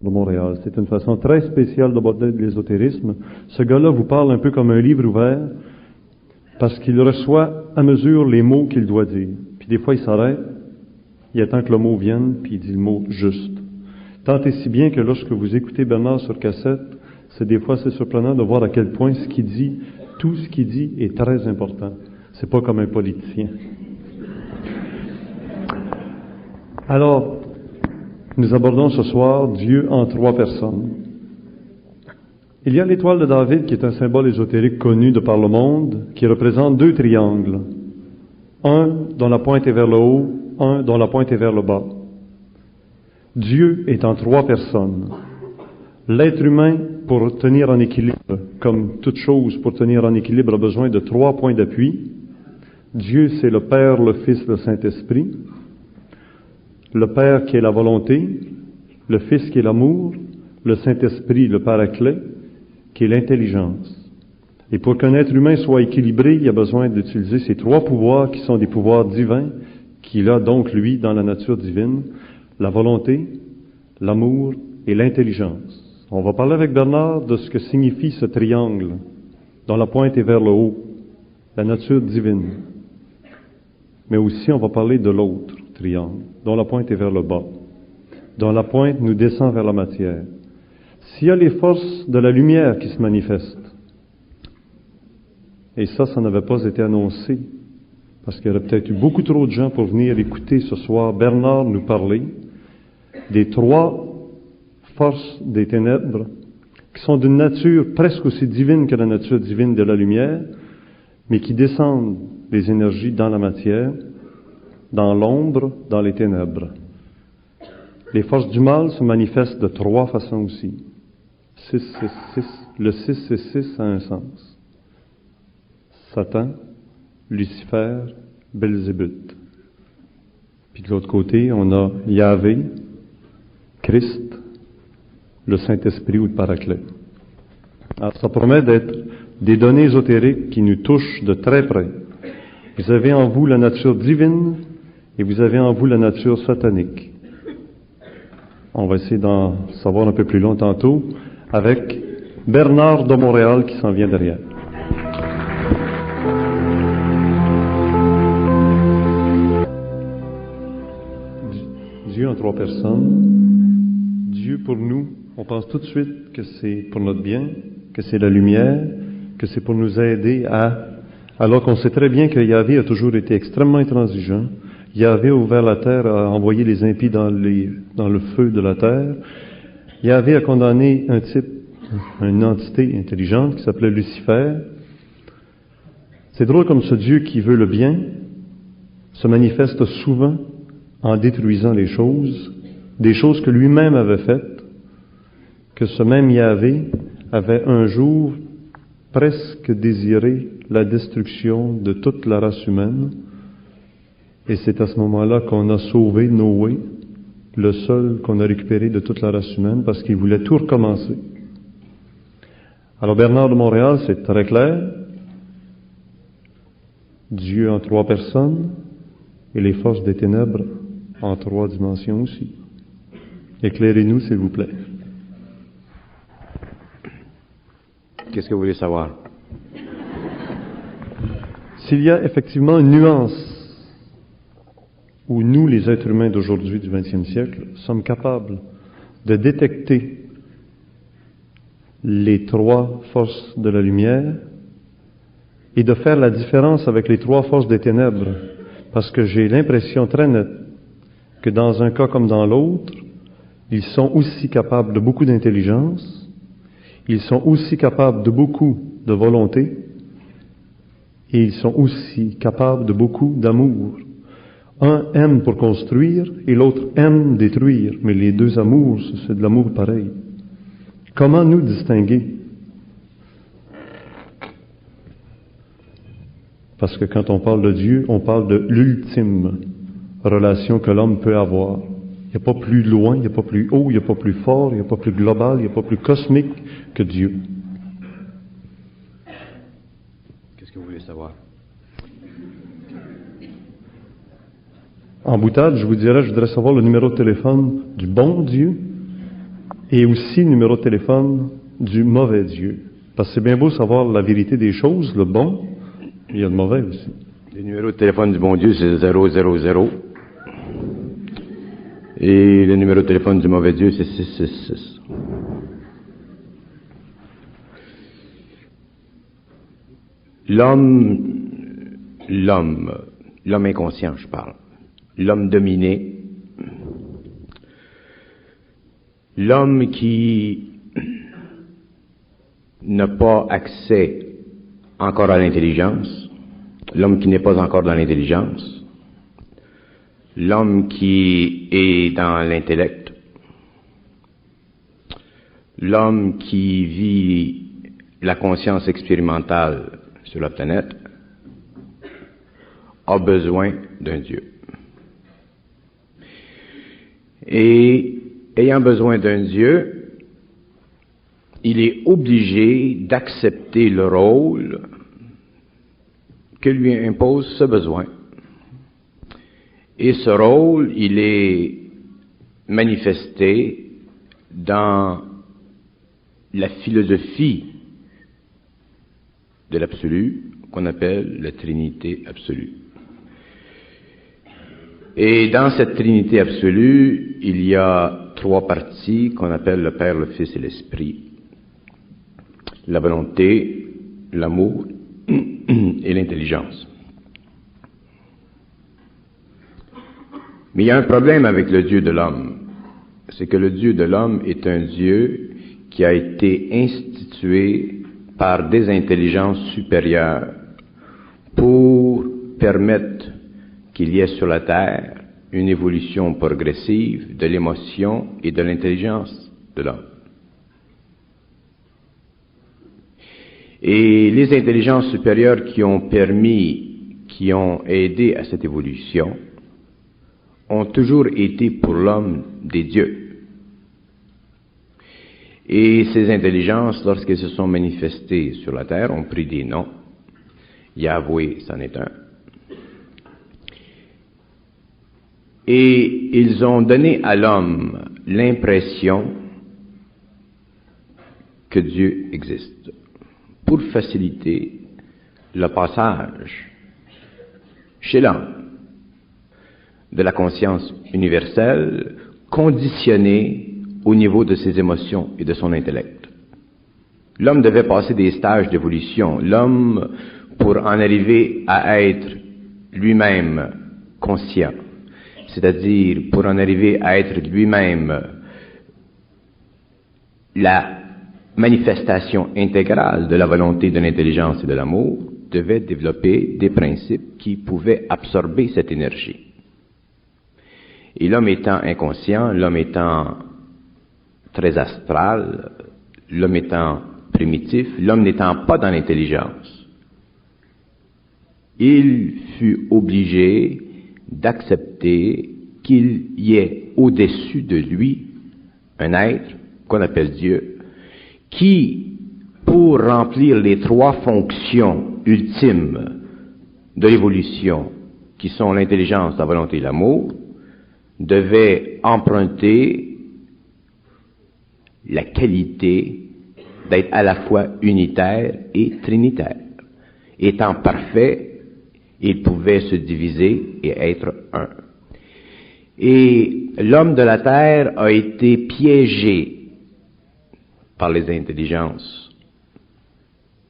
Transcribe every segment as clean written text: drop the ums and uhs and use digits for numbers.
de Montréal. C'est une façon très spéciale d'aborder l'ésotérisme. Ce gars-là vous parle un peu comme un livre ouvert parce qu'il reçoit à mesure les mots qu'il doit dire. Puis des fois, il s'arrête, il attend que le mot vienne, puis il dit le mot juste. Tant et si bien que lorsque vous écoutez Bernard sur cassette, des fois c'est surprenant de voir à quel point ce qu'il dit, tout ce qu'il dit est très important. C'est pas comme un politicien. Alors, nous abordons ce soir Dieu en 3 personnes. Il y a l'étoile de David qui est un symbole ésotérique connu de par le monde, qui représente 2 triangles. Un dont la pointe est vers le haut, un dont la pointe est vers le bas. Dieu est en 3 personnes. L'être humain, pour tenir en équilibre, comme toute chose pour tenir en équilibre, a besoin de 3 points d'appui. Dieu, c'est le Père, le Fils, le Saint-Esprit. Le Père qui est la volonté, le Fils qui est l'amour, le Saint-Esprit, le Paraclet, qui est l'intelligence. Et pour qu'un être humain soit équilibré, il a besoin d'utiliser ces 3 pouvoirs qui sont des pouvoirs divins, qu'il a donc, lui, dans la nature divine, la volonté, l'amour et l'intelligence. On va parler avec Bernard de ce que signifie ce triangle, dont la pointe est vers le haut, la nature divine. Mais aussi, on va parler de l'autre triangle, dont la pointe est vers le bas, dont la pointe nous descend vers la matière. S'il y a les forces de la lumière qui se manifestent, et ça n'avait pas été annoncé, parce qu'il y aurait peut-être eu beaucoup trop de gens pour venir écouter ce soir Bernard nous parler des 3 forces des ténèbres, qui sont d'une nature presque aussi divine que la nature divine de la lumière, mais qui descendent les énergies dans la matière, dans l'ombre, dans les ténèbres. Les forces du mal se manifestent de 3 façons aussi. 6, 6, 6. Le 6, 6, 6 a un sens. Satan, Lucifer, Belzébuth. Puis de l'autre côté, on a Yahvé, Christ, le Saint-Esprit ou le Paraclet. Alors, ça promet d'être des données ésotériques qui nous touchent de très près. Vous avez en vous la nature divine et vous avez en vous la nature satanique. On va essayer d'en savoir un peu plus long tantôt avec Bernard de Montréal qui s'en vient derrière. Dieu en 3 personnes. Dieu pour nous, on pense tout de suite que c'est pour notre bien, que c'est la lumière, que c'est pour nous aider alors qu'on sait très bien que Yahvé a toujours été extrêmement intransigeant. Yahvé a ouvert la terre, a envoyé les impies dans le feu de la terre. Yahvé a condamné une entité intelligente qui s'appelait Lucifer. C'est drôle comme ce Dieu qui veut le bien se manifeste souvent en détruisant les choses, des choses que lui-même avait faites, que ce même Yahvé avait un jour presque désiré la destruction de toute la race humaine. Et c'est à ce moment-là qu'on a sauvé Noé, le seul qu'on a récupéré de toute la race humaine, parce qu'il voulait tout recommencer. Alors Bernard de Montréal, c'est très clair. Dieu en 3 personnes et les forces des ténèbres en 3 dimensions aussi. Éclairez-nous, s'il vous plaît. Qu'est-ce que vous voulez savoir? S'il y a effectivement une nuance où nous, les êtres humains d'aujourd'hui du XXe siècle, sommes capables de détecter les 3 forces de la lumière et de faire la différence avec les 3 forces des ténèbres, parce que j'ai l'impression très nette que dans un cas comme dans l'autre, ils sont aussi capables de beaucoup d'intelligence, ils sont aussi capables de beaucoup de volonté, et ils sont aussi capables de beaucoup d'amour. Un aime pour construire et l'autre aime détruire, mais les 2 amours, c'est de l'amour pareil. Comment nous distinguer? Parce que quand on parle de Dieu, on parle de l'ultime relation que l'homme peut avoir. Il n'y a pas plus loin, il n'y a pas plus haut, il n'y a pas plus fort, il n'y a pas plus global, il n'y a pas plus cosmique que Dieu. Qu'est-ce que vous voulez savoir? En boutade, je voudrais savoir le numéro de téléphone du bon Dieu et aussi le numéro de téléphone du mauvais Dieu. Parce que c'est bien beau savoir la vérité des choses, le bon, mais il y a le mauvais aussi. Le numéro de téléphone du bon Dieu, c'est 000. Et le numéro de téléphone du mauvais Dieu, c'est 666. L'homme inconscient, je parle. L'homme dominé. L'homme qui n'a pas accès encore à l'intelligence. L'homme qui n'est pas encore dans l'intelligence. L'homme qui est dans l'intellect. L'homme qui vit la conscience expérimentale sur la planète a besoin d'un Dieu. Et ayant besoin d'un Dieu, il est obligé d'accepter le rôle que lui impose ce besoin. Et ce rôle, il est manifesté dans la philosophie de l'absolu, qu'on appelle la Trinité absolue. Et dans cette Trinité absolue, il y a trois parties qu'on appelle le Père, le Fils et l'Esprit. La volonté, l'amour et l'intelligence. Mais il y a un problème avec le Dieu de l'homme. C'est que le Dieu de l'homme est un Dieu qui a été institué par des intelligences supérieures pour permettre qu'il y ait sur la terre une évolution progressive de l'émotion et de l'intelligence de l'homme. Et les intelligences supérieures qui ont aidé à cette évolution, ont toujours été pour l'homme des dieux. Et ces intelligences, lorsqu'elles se sont manifestées sur la terre, ont pris des noms. Yahweh, c'en est un. Et ils ont donné à l'homme l'impression que Dieu existe, pour faciliter le passage chez l'homme de la conscience universelle conditionnée au niveau de ses émotions et de son intellect. L'homme devait passer des stages d'évolution. L'homme, pour en arriver à être lui-même conscient, c'est-à-dire pour en arriver à être lui-même la manifestation intégrale de la volonté, de l'intelligence et de l'amour, devait développer des principes qui pouvaient absorber cette énergie. Et l'homme étant inconscient, l'homme étant très astral, l'homme étant primitif, l'homme n'étant pas dans l'intelligence, il fut obligé d'accepter qu'il y ait au-dessus de lui un être qu'on appelle Dieu, qui, pour remplir les trois fonctions ultimes de l'évolution, qui sont l'intelligence, la volonté et l'amour, devait emprunter la qualité d'être à la fois unitaire et trinitaire. Étant parfait, il pouvait se diviser et être un. Et l'homme de la terre a été piégé par les intelligences.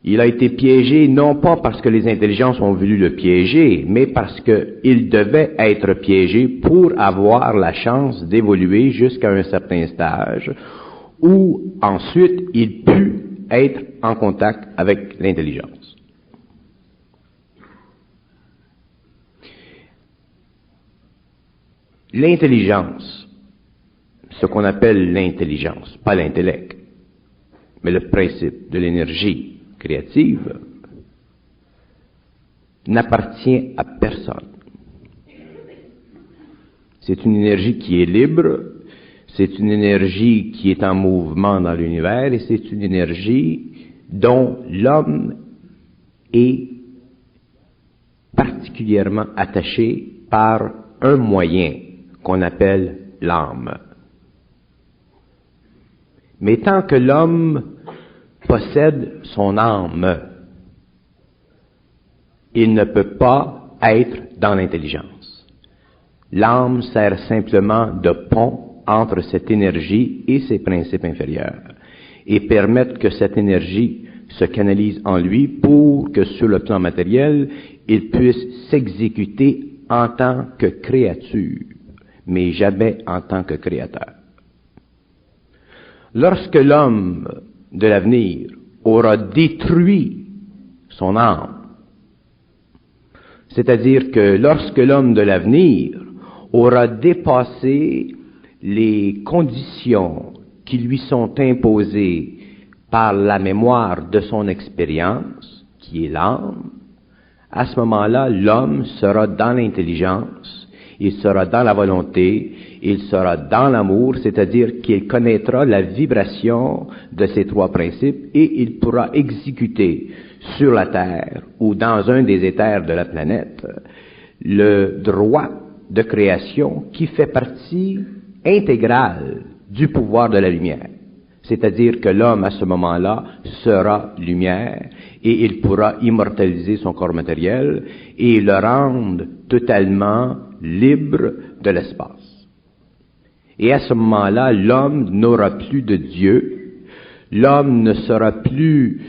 Il a été piégé non pas parce que les intelligences ont voulu le piéger, mais parce qu'il devait être piégé pour avoir la chance d'évoluer jusqu'à un certain stage où ensuite il put être en contact avec l'intelligence. L'intelligence, ce qu'on appelle l'intelligence, pas l'intellect, mais le principe de l'énergie créative, n'appartient à personne. C'est une énergie qui est libre, c'est une énergie qui est en mouvement dans l'univers, et c'est une énergie dont l'homme est particulièrement attaché par un moyen qu'on appelle l'âme. Mais tant que l'homme possède son âme, il ne peut pas être dans l'intelligence. L'âme sert simplement de pont entre cette énergie et ses principes inférieurs et permettre que cette énergie se canalise en lui pour que sur le plan matériel, il puisse s'exécuter en tant que créature, mais jamais en tant que créateur. Lorsque l'homme de l'avenir aura détruit son âme, c'est-à-dire que lorsque l'homme de l'avenir aura dépassé les conditions qui lui sont imposées par la mémoire de son expérience, qui est l'âme, à ce moment-là, l'homme sera dans l'intelligence, il sera dans la volonté, il sera dans l'amour, c'est-à-dire qu'il connaîtra la vibration de ces trois principes et il pourra exécuter sur la Terre ou dans un des éthers de la planète le droit de création qui fait partie intégrale du pouvoir de la lumière. C'est-à-dire que l'homme, à ce moment-là, sera lumière et il pourra immortaliser son corps matériel et le rendre totalement libre de l'espace. Et à ce moment-là, l'homme n'aura plus de Dieu, l'homme ne sera plus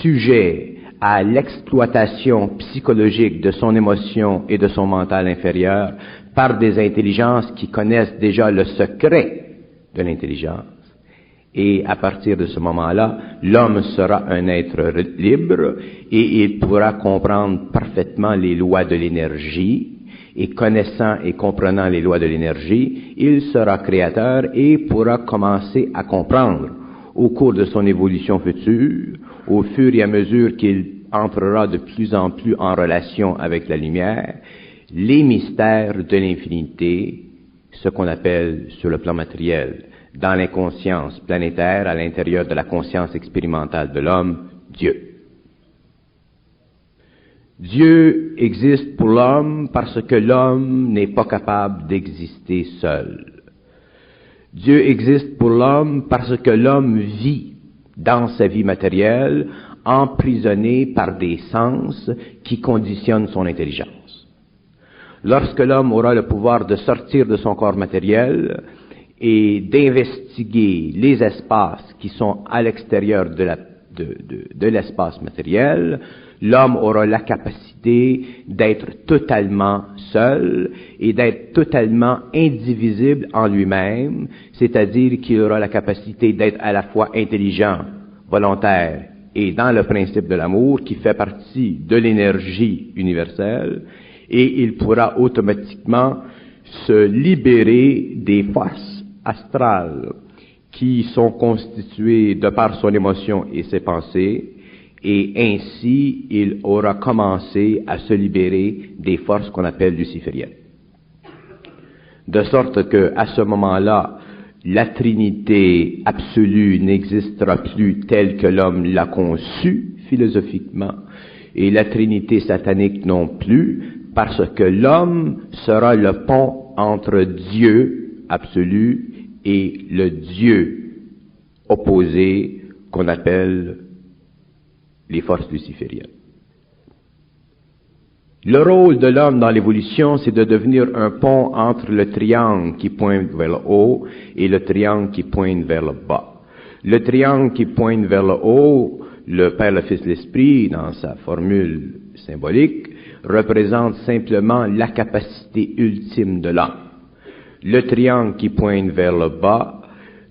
sujet à l'exploitation psychologique de son émotion et de son mental inférieur par des intelligences qui connaissent déjà le secret de l'intelligence. Et à partir de ce moment-là, l'homme sera un être libre et il pourra comprendre parfaitement les lois de l'énergie. Et connaissant et comprenant les lois de l'énergie, il sera créateur et pourra commencer à comprendre au cours de son évolution future, au fur et à mesure qu'il entrera de plus en plus en relation avec la lumière, les mystères de l'infinité, ce qu'on appelle sur le plan matériel, dans l'inconscience planétaire, à l'intérieur de la conscience expérimentale de l'homme, Dieu. Dieu existe pour l'homme parce que l'homme n'est pas capable d'exister seul. Dieu existe pour l'homme parce que l'homme vit dans sa vie matérielle, emprisonné par des sens qui conditionnent son intelligence. Lorsque l'homme aura le pouvoir de sortir de son corps matériel et d'investiguer les espaces qui sont à l'extérieur de l'espace matériel, l'homme aura la capacité d'être totalement seul et d'être totalement indivisible en lui-même, c'est-à-dire qu'il aura la capacité d'être à la fois intelligent, volontaire et dans le principe de l'amour qui fait partie de l'énergie universelle, et il pourra automatiquement se libérer des forces astrales qui sont constituées de par son émotion et ses pensées, et ainsi il aura commencé à se libérer des forces qu'on appelle lucifériennes. De sorte que, à ce moment-là, la Trinité absolue n'existera plus telle que l'homme l'a conçue philosophiquement, et la Trinité satanique non plus, parce que l'homme sera le pont entre Dieu absolu et le Dieu opposé qu'on appelle les forces lucifériennes. Le rôle de l'homme dans l'évolution, c'est de devenir un pont entre le triangle qui pointe vers le haut et le triangle qui pointe vers le bas. Le triangle qui pointe vers le haut, le Père, le Fils, l'Esprit, dans sa formule symbolique, représente simplement la capacité ultime de l'homme. Le triangle qui pointe vers le bas,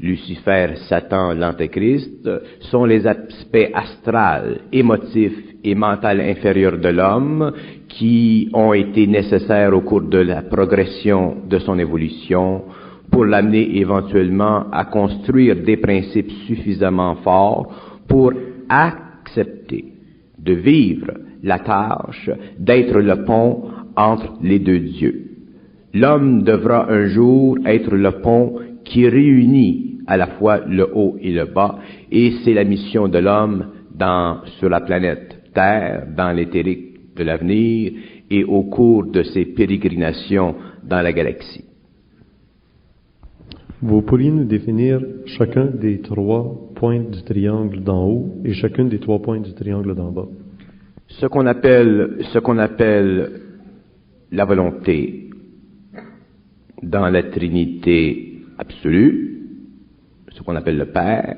Lucifer, Satan, l'Antéchrist, sont les aspects astrales, émotifs et mental inférieurs de l'homme qui ont été nécessaires au cours de la progression de son évolution pour l'amener éventuellement à construire des principes suffisamment forts pour accepter de vivre la tâche d'être le pont entre les deux dieux. L'homme devra un jour être le pont qui réunit à la fois le haut et le bas, et c'est la mission de l'homme sur la planète Terre, dans l'éthérique de l'avenir, et au cours de ses pérégrinations dans la galaxie. Vous pourriez nous définir chacun des 3 pointes du triangle d'en haut et chacune des 3 pointes du triangle d'en bas? Ce qu'on appelle la volonté dans la Trinité absolue, ce qu'on appelle le Père,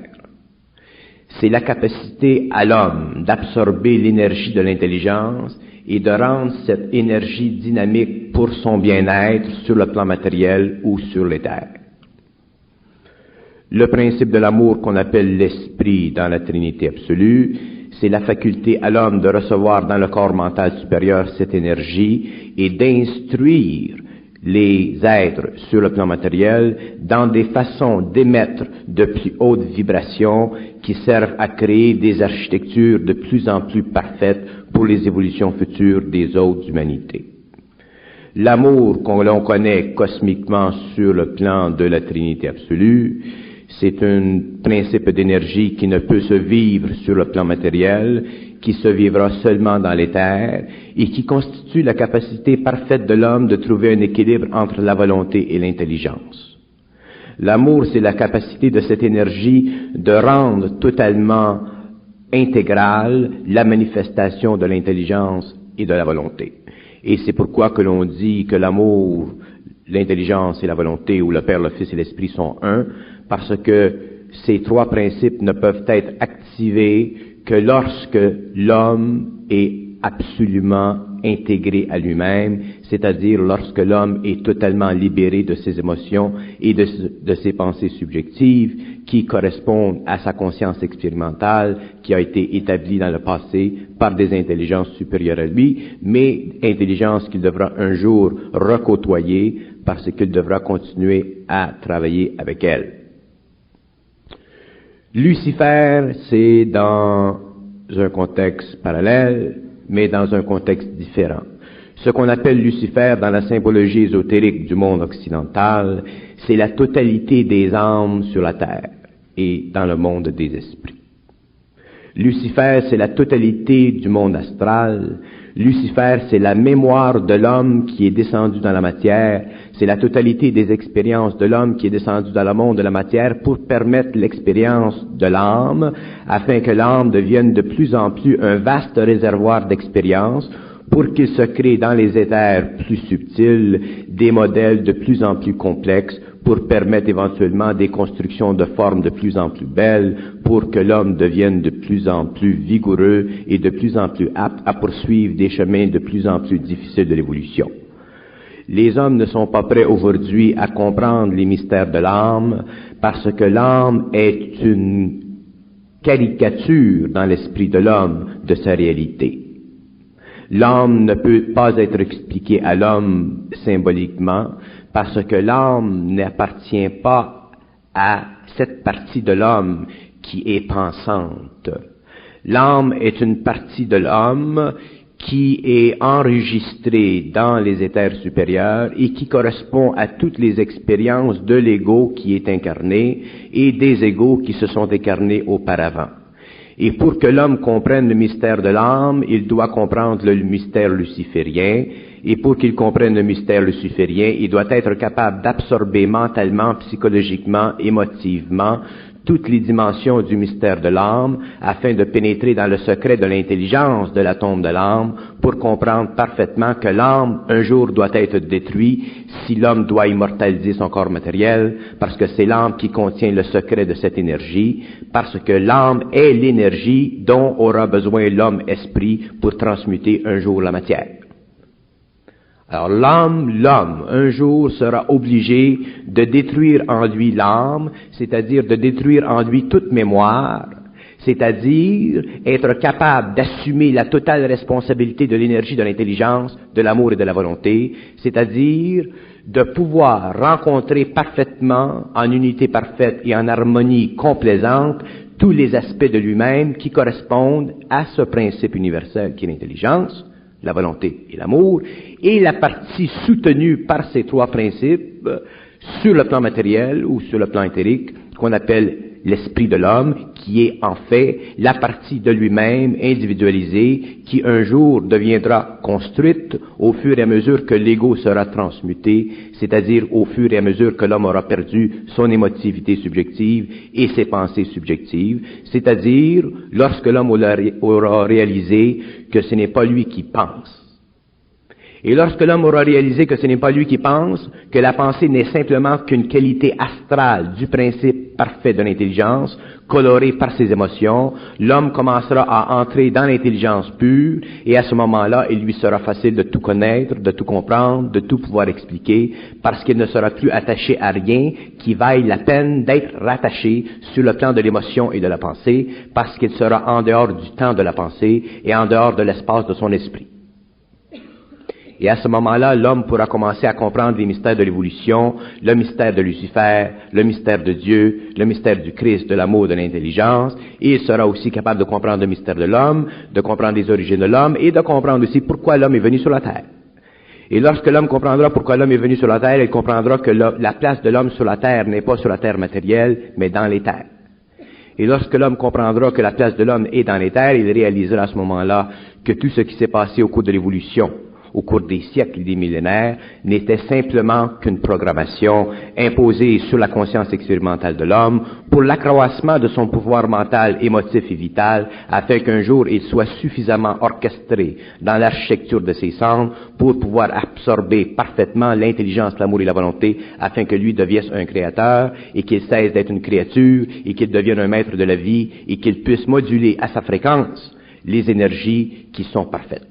c'est la capacité à l'homme d'absorber l'énergie de l'intelligence et de rendre cette énergie dynamique pour son bien-être sur le plan matériel ou sur l'éther. Le principe de l'amour qu'on appelle l'esprit dans la Trinité absolue, c'est la faculté à l'homme de recevoir dans le corps mental supérieur cette énergie et d'instruire les êtres sur le plan matériel dans des façons d'émettre de plus hautes vibrations qui servent à créer des architectures de plus en plus parfaites pour les évolutions futures des autres humanités. L'amour qu'on l'on connaît cosmiquement sur le plan de la Trinité absolue, c'est un principe d'énergie qui ne peut se vivre sur le plan matériel, qui se vivra seulement dans l'éther, et qui constitue la capacité parfaite de l'homme de trouver un équilibre entre la volonté et l'intelligence. L'amour, c'est la capacité de cette énergie de rendre totalement intégrale la manifestation de l'intelligence et de la volonté. Et c'est pourquoi que l'on dit que l'amour, l'intelligence et la volonté, ou le Père, le Fils et l'Esprit sont un, parce que ces 3 principes ne peuvent être activés que lorsque l'homme est absolument intégré à lui-même, c'est-à-dire lorsque l'homme est totalement libéré de ses émotions et de ses pensées subjectives qui correspondent à sa conscience expérimentale qui a été établie dans le passé par des intelligences supérieures à lui, mais intelligences qu'il devra un jour recôtoyer parce qu'il devra continuer à travailler avec elles. Lucifer, c'est dans un contexte parallèle, mais dans un contexte différent. Ce qu'on appelle Lucifer dans la symbologie ésotérique du monde occidental, c'est la totalité des âmes sur la terre et dans le monde des esprits. Lucifer, c'est la totalité du monde astral. Lucifer, c'est la mémoire de l'homme qui est descendu dans la matière. C'est la totalité des expériences de l'homme qui est descendu dans le monde de la matière pour permettre l'expérience de l'âme, afin que l'âme devienne de plus en plus un vaste réservoir d'expériences, pour qu'il se crée dans les éthers plus subtils des modèles de plus en plus complexes pour permettre éventuellement des constructions de formes de plus en plus belles, pour que l'homme devienne de plus en plus vigoureux et de plus en plus apte à poursuivre des chemins de plus en plus difficiles de l'évolution. Les hommes ne sont pas prêts aujourd'hui à comprendre les mystères de l'âme, parce que l'âme est une caricature dans l'esprit de l'homme de sa réalité. L'âme ne peut pas être expliquée à l'homme symboliquement parce que l'âme n'appartient pas à cette partie de l'homme qui est pensante. L'âme est une partie de l'homme qui est enregistrée dans les éthers supérieurs et qui correspond à toutes les expériences de l'ego qui est incarné et des égos qui se sont incarnés auparavant. Et pour que l'homme comprenne le mystère de l'âme, il doit comprendre le mystère luciférien. Et pour qu'il comprenne le mystère luciférien, il doit être capable d'absorber mentalement, psychologiquement, émotivement, toutes les dimensions du mystère de l'âme, afin de pénétrer dans le secret de l'intelligence de l'atome de l'âme, pour comprendre parfaitement que l'âme, un jour, doit être détruite si l'homme doit immortaliser son corps matériel, parce que c'est l'âme qui contient le secret de cette énergie, parce que l'âme est l'énergie dont aura besoin l'homme-esprit pour transmuter un jour la matière. Alors l'homme, un jour, sera obligé de détruire en lui l'âme, c'est-à-dire de détruire en lui toute mémoire, c'est-à-dire être capable d'assumer la totale responsabilité de l'énergie, de l'intelligence, de l'amour et de la volonté, c'est-à-dire de pouvoir rencontrer parfaitement, en unité parfaite et en harmonie complaisante, tous les aspects de lui-même qui correspondent à ce principe universel qui est l'intelligence, la volonté et l'amour, et la partie soutenue par ces 3 principes sur le plan matériel ou sur le plan éthérique qu'on appelle l'esprit de l'homme, qui est en fait la partie de lui-même individualisée, qui un jour deviendra construite au fur et à mesure que l'ego sera transmuté, c'est-à-dire au fur et à mesure que l'homme aura perdu son émotivité subjective et ses pensées subjectives, c'est-à-dire lorsque l'homme aura réalisé que ce n'est pas lui qui pense. Et lorsque l'homme aura réalisé que ce n'est pas lui qui pense, que la pensée n'est simplement qu'une qualité astrale du principe parfait de l'intelligence, colorée par ses émotions, l'homme commencera à entrer dans l'intelligence pure, et à ce moment-là, il lui sera facile de tout connaître, de tout comprendre, de tout pouvoir expliquer, parce qu'il ne sera plus attaché à rien qui vaille la peine d'être rattaché sur le plan de l'émotion et de la pensée, parce qu'il sera en dehors du temps de la pensée et en dehors de l'espace de son esprit. Et à ce moment-là, l'homme pourra commencer à comprendre les mystères de l'évolution, le mystère de Lucifer, le mystère de Dieu, le mystère du Christ, de l'amour, de l'intelligence, et il sera aussi capable de comprendre le mystère de l'homme, de comprendre les origines de l'homme, et de comprendre aussi pourquoi l'homme est venu sur la terre. Et lorsque l'homme comprendra pourquoi l'homme est venu sur la terre, il comprendra que la place de l'homme sur la terre n'est pas sur la terre matérielle, mais dans les terres. Et lorsque l'homme comprendra que la place de l'homme est dans les terres, il réalisera à ce moment-là que tout ce qui s'est passé au cours de l'évolution, au cours des siècles et des millénaires, n'était simplement qu'une programmation imposée sur la conscience expérimentale de l'homme pour l'accroissement de son pouvoir mental, émotif et vital, afin qu'un jour il soit suffisamment orchestré dans l'architecture de ses cendres pour pouvoir absorber parfaitement l'intelligence, l'amour et la volonté, afin que lui devienne un créateur et qu'il cesse d'être une créature et qu'il devienne un maître de la vie et qu'il puisse moduler à sa fréquence les énergies qui sont parfaites.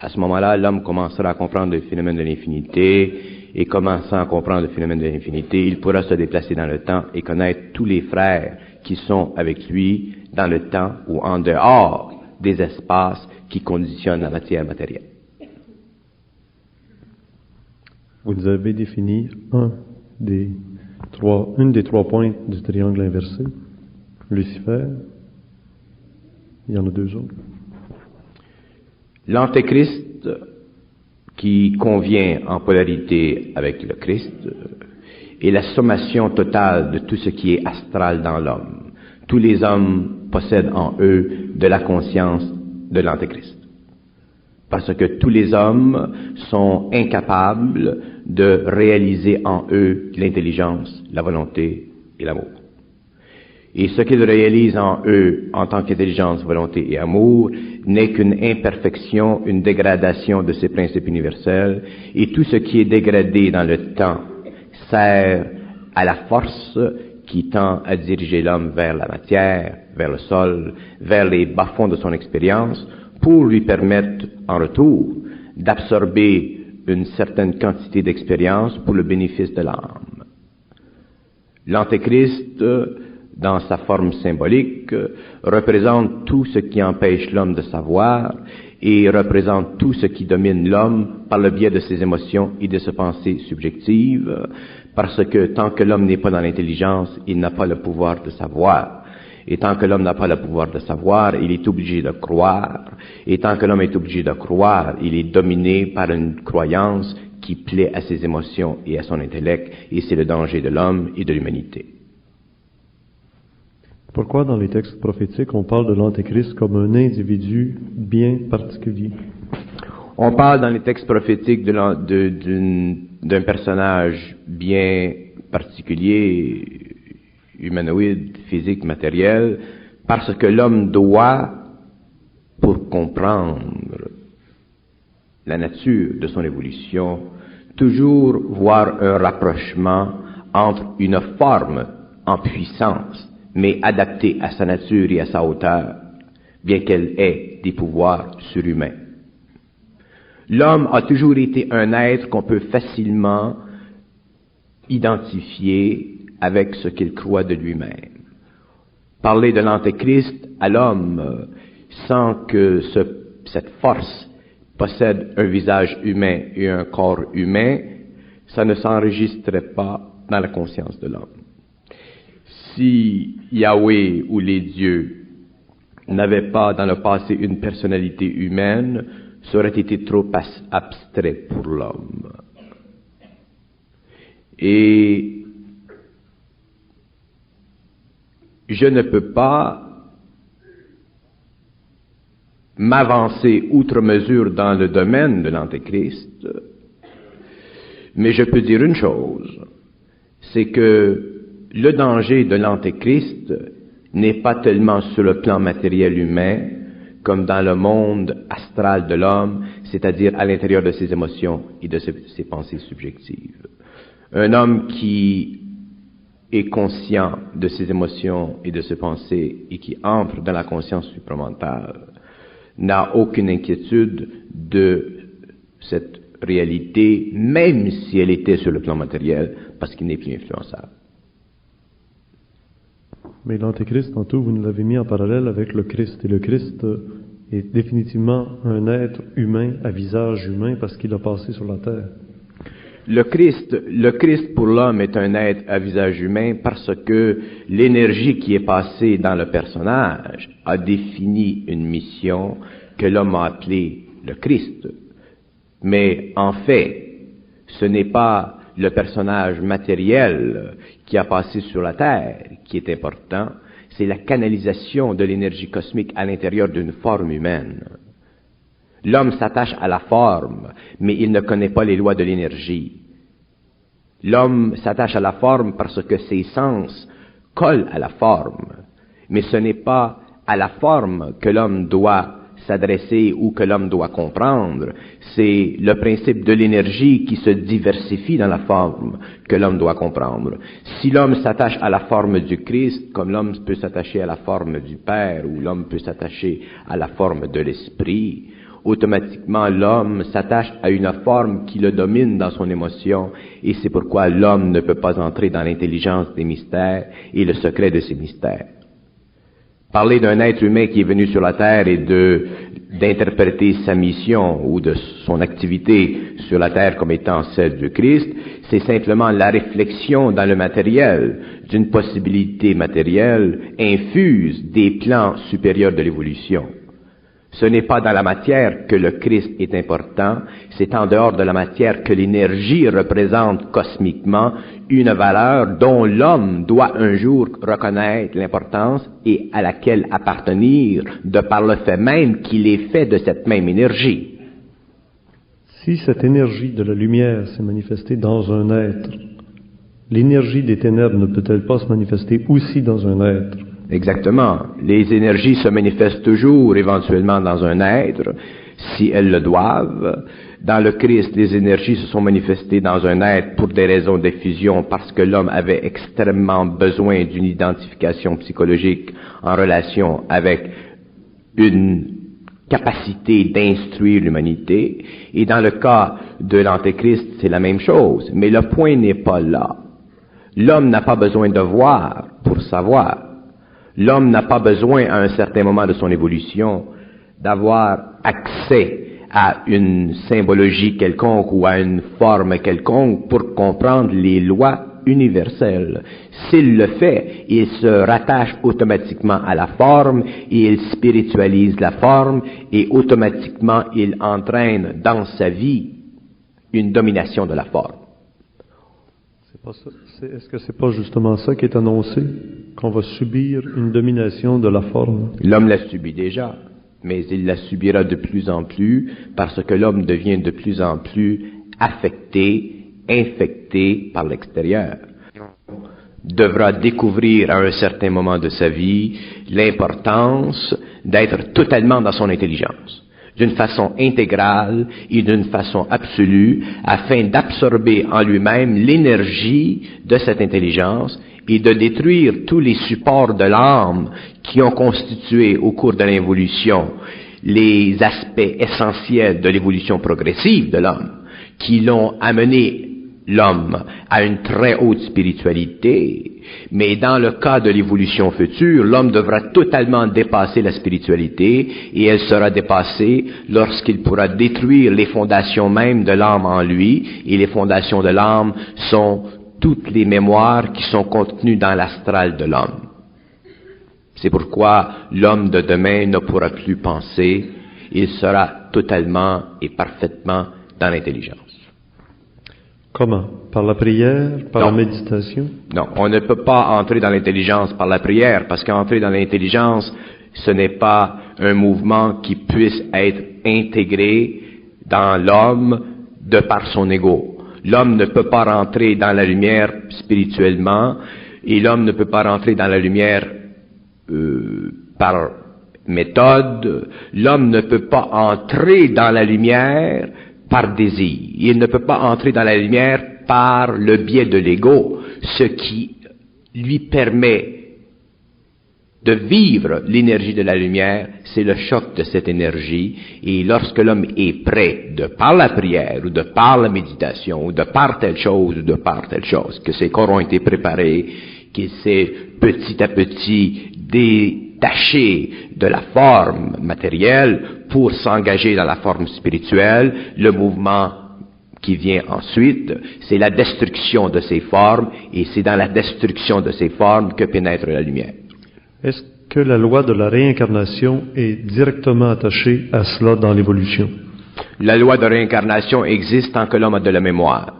À ce moment-là, l'homme commencera à comprendre le phénomène de l'infinité, et commençant à comprendre le phénomène de l'infinité, il pourra se déplacer dans le temps et connaître tous les frères qui sont avec lui dans le temps ou en dehors des espaces qui conditionnent la matière matérielle. Vous nous avez défini une des trois pointes du triangle inversé, Lucifer. Il y en a deux autres. L'Antéchrist, qui convient en polarité avec le Christ, est la sommation totale de tout ce qui est astral dans l'homme. Tous les hommes possèdent en eux de la conscience de l'Antéchrist. Parce que tous les hommes sont incapables de réaliser en eux l'intelligence, la volonté et l'amour. Et ce qu'ils réalisent en eux, en tant qu'intelligence, volonté et amour, n'est qu'une imperfection, une dégradation de ces principes universels, et tout ce qui est dégradé dans le temps sert à la force qui tend à diriger l'homme vers la matière, vers le sol, vers les bas-fonds de son expérience, pour lui permettre, en retour, d'absorber une certaine quantité d'expérience pour le bénéfice de l'âme. L'Antéchrist, dans sa forme symbolique, représente tout ce qui empêche l'homme de savoir et représente tout ce qui domine l'homme par le biais de ses émotions et de ses pensées subjectives, parce que tant que l'homme n'est pas dans l'intelligence, il n'a pas le pouvoir de savoir. Et tant que l'homme n'a pas le pouvoir de savoir, il est obligé de croire. Et tant que l'homme est obligé de croire, il est dominé par une croyance qui plaît à ses émotions et à son intellect, et c'est le danger de l'homme et de l'humanité. Pourquoi dans les textes prophétiques on parle de l'Antéchrist comme un individu bien particulier? On parle dans les textes prophétiques d'un personnage bien particulier, humanoïde, physique, matériel, parce que l'homme doit, pour comprendre la nature de son évolution, toujours voir un rapprochement entre une forme en puissance, mais adaptée à sa nature et à sa hauteur, bien qu'elle ait des pouvoirs surhumains. L'homme a toujours été un être qu'on peut facilement identifier avec ce qu'il croit de lui-même. Parler de l'Antéchrist à l'homme sans que cette force possède un visage humain et un corps humain, ça ne s'enregistrait pas dans la conscience de l'homme. Si Yahweh ou les dieux n'avaient pas dans le passé une personnalité humaine, ça aurait été trop abstrait pour l'homme. Et je ne peux pas m'avancer outre mesure dans le domaine de l'Antéchrist, mais je peux dire une chose, c'est que le danger de l'Antéchrist n'est pas tellement sur le plan matériel humain comme dans le monde astral de l'homme, c'est-à-dire à l'intérieur de ses émotions et de ses pensées subjectives. Un homme qui est conscient de ses émotions et de ses pensées et qui entre dans la conscience supramentale n'a aucune inquiétude de cette réalité, même si elle était sur le plan matériel, parce qu'il n'est plus influençable. Mais l'Antéchrist, tantôt, vous nous l'avez mis en parallèle avec le Christ. Et le Christ est définitivement un être humain à visage humain parce qu'il a passé sur la terre. Le Christ pour l'homme est un être à visage humain parce que l'énergie qui est passée dans le personnage a défini une mission que l'homme a appelée le Christ. Mais en fait, ce n'est pas le personnage matériel qui a passé sur la terre qui est important, c'est la canalisation de l'énergie cosmique à l'intérieur d'une forme humaine. L'homme s'attache à la forme, mais il ne connaît pas les lois de l'énergie. L'homme s'attache à la forme parce que ses sens collent à la forme, mais ce n'est pas à la forme que l'homme doit s'adresser ou que l'homme doit comprendre, c'est le principe de l'énergie qui se diversifie dans la forme que l'homme doit comprendre. Si l'homme s'attache à la forme du Christ, comme l'homme peut s'attacher à la forme du Père, ou l'homme peut s'attacher à la forme de l'Esprit, automatiquement l'homme s'attache à une forme qui le domine dans son émotion, et c'est pourquoi l'homme ne peut pas entrer dans l'intelligence des mystères et le secret de ces mystères. Parler d'un être humain qui est venu sur la terre et d'interpréter sa mission ou de son activité sur la terre comme étant celle du Christ, c'est simplement la réflexion dans le matériel d'une possibilité matérielle infuse des plans supérieurs de l'évolution. Ce n'est pas dans la matière que le Christ est important, c'est en dehors de la matière que l'énergie représente cosmiquement une valeur dont l'homme doit un jour reconnaître l'importance et à laquelle appartenir de par le fait même qu'il est fait de cette même énergie. Si cette énergie de la lumière s'est manifestée dans un être, l'énergie des ténèbres ne peut-elle pas se manifester aussi dans un être? Exactement. Les énergies se manifestent toujours éventuellement dans un être, si elles le doivent. Dans le Christ, les énergies se sont manifestées dans un être pour des raisons d'effusion, parce que l'homme avait extrêmement besoin d'une identification psychologique en relation avec une capacité d'instruire l'humanité. Et dans le cas de l'Antéchrist, c'est la même chose. Mais le point n'est pas là. L'homme n'a pas besoin de voir pour savoir. L'homme n'a pas besoin, à un certain moment de son évolution, d'avoir accès à une symbologie quelconque ou à une forme quelconque pour comprendre les lois universelles. S'il le fait, il se rattache automatiquement à la forme et il spiritualise la forme et automatiquement il entraîne dans sa vie une domination de la forme. Est-ce que c'est pas justement ça qui est annoncé? Qu'on va subir une domination de la forme? L'homme l'a subi déjà, mais il la subira de plus en plus parce que l'homme devient de plus en plus affecté, infecté par l'extérieur. Devra découvrir à un certain moment de sa vie l'importance d'être totalement dans son intelligence, d'une façon intégrale et d'une façon absolue, afin d'absorber en lui-même l'énergie de cette intelligence et de détruire tous les supports de l'âme qui ont constitué au cours de l'évolution les aspects essentiels de l'évolution progressive de l'homme, qui l'ont amené l'homme à une très haute spiritualité. Mais dans le cas de l'évolution future, l'homme devra totalement dépasser la spiritualité et elle sera dépassée lorsqu'il pourra détruire les fondations mêmes de l'âme en lui, et les fondations de l'âme sont toutes les mémoires qui sont contenues dans l'astral de l'homme. C'est pourquoi l'homme de demain ne pourra plus penser, il sera totalement et parfaitement dans l'intelligence. Comment? Par la prière, par Non. la méditation? Non, on ne peut pas entrer dans l'intelligence par la prière, parce qu'entrer dans l'intelligence, ce n'est pas un mouvement qui puisse être intégré dans l'homme de par son ego. L'homme ne peut pas rentrer dans la lumière spirituellement, et l'homme ne peut pas rentrer dans la lumière par méthode. L'homme ne peut pas entrer dans la lumière par désir. Il ne peut pas entrer dans la lumière par le biais de l'ego, ce qui lui permet de vivre l'énergie de la lumière, c'est le choc de cette énergie, et lorsque l'homme est prêt, de par la prière, ou de par la méditation, ou de par telle chose, ou de par telle chose, que ses corps ont été préparés, qu'il s'est petit à petit détaché de la forme matérielle pour s'engager dans la forme spirituelle, le mouvement qui vient ensuite, c'est la destruction de ces formes, et c'est dans la destruction de ces formes que pénètre la lumière. Est-ce que la loi de la réincarnation est directement attachée à cela dans l'évolution? La loi de réincarnation existe tant que l'homme a de la mémoire.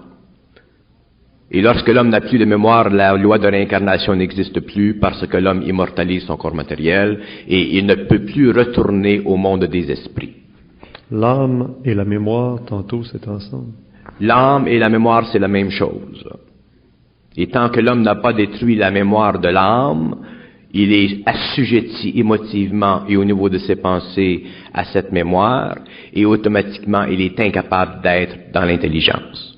Et lorsque l'homme n'a plus de mémoire, la loi de réincarnation n'existe plus parce que l'homme immortalise son corps matériel et il ne peut plus retourner au monde des esprits. L'âme et la mémoire, tantôt, c'est ensemble. L'âme et la mémoire, c'est la même chose. Et tant que l'homme n'a pas détruit la mémoire de l'âme, il est assujetti émotivement et au niveau de ses pensées à cette mémoire, et automatiquement il est incapable d'être dans l'intelligence.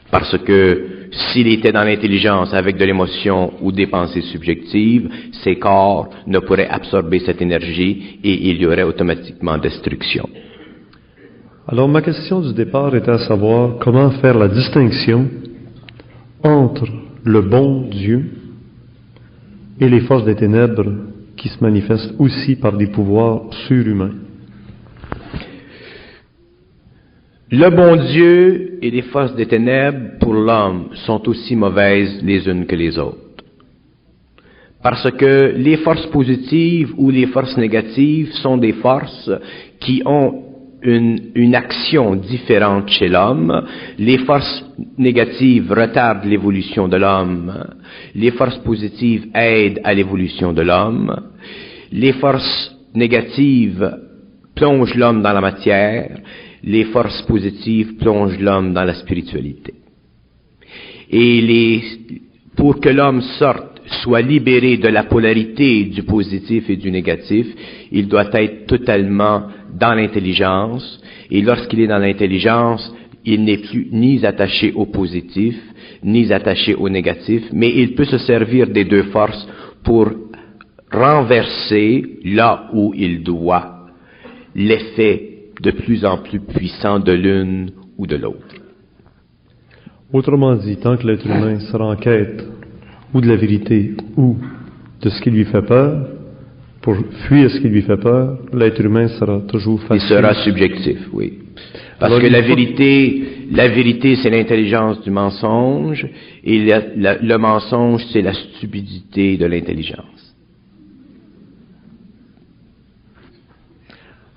Parce que s'il était dans l'intelligence avec de l'émotion ou des pensées subjectives, ses corps ne pourraient absorber cette énergie et il y aurait automatiquement destruction. Alors ma question du départ était à savoir comment faire la distinction entre le bon Dieu et les forces des ténèbres qui se manifestent aussi par des pouvoirs surhumains. Le bon Dieu et les forces des ténèbres pour l'homme sont aussi mauvaises les unes que les autres. Parce que les forces positives ou les forces négatives sont des forces qui ont une action différente chez l'homme. Les forces négatives retardent l'évolution de l'homme. Les forces positives aident à l'évolution de l'homme. Les forces négatives plongent l'homme dans la matière. Les forces positives plongent l'homme dans la spiritualité. Et pour que l'homme soit libéré de la polarité du positif et du négatif, il doit être totalement dans l'intelligence, et lorsqu'il est dans l'intelligence, il n'est plus ni attaché au positif, ni attaché au négatif, mais il peut se servir des deux forces pour renverser là où il doit l'effet de plus en plus puissant de l'une ou de l'autre. Autrement dit, tant que l'être humain sera en quête ou de la vérité ou de ce qui lui fait peur, pour fuir ce qui lui fait peur, l'être humain sera toujours facile. Il sera subjectif, oui. Parce Alors, que la vérité, c'est l'intelligence du mensonge, et le mensonge, c'est la stupidité de l'intelligence.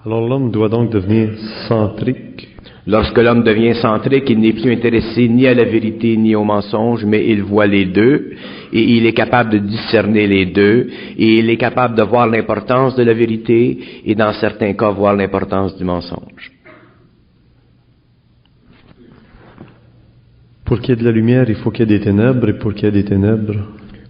Alors l'homme doit donc devenir centrique. Lorsque l'homme devient centrique, il n'est plus intéressé ni à la vérité ni au mensonge, mais il voit les deux, et il est capable de discerner les deux, et il est capable de voir l'importance de la vérité, et dans certains cas, voir l'importance du mensonge. Pour qu'il y ait de la lumière, il faut qu'il y ait des ténèbres, et pour qu'il y ait des ténèbres,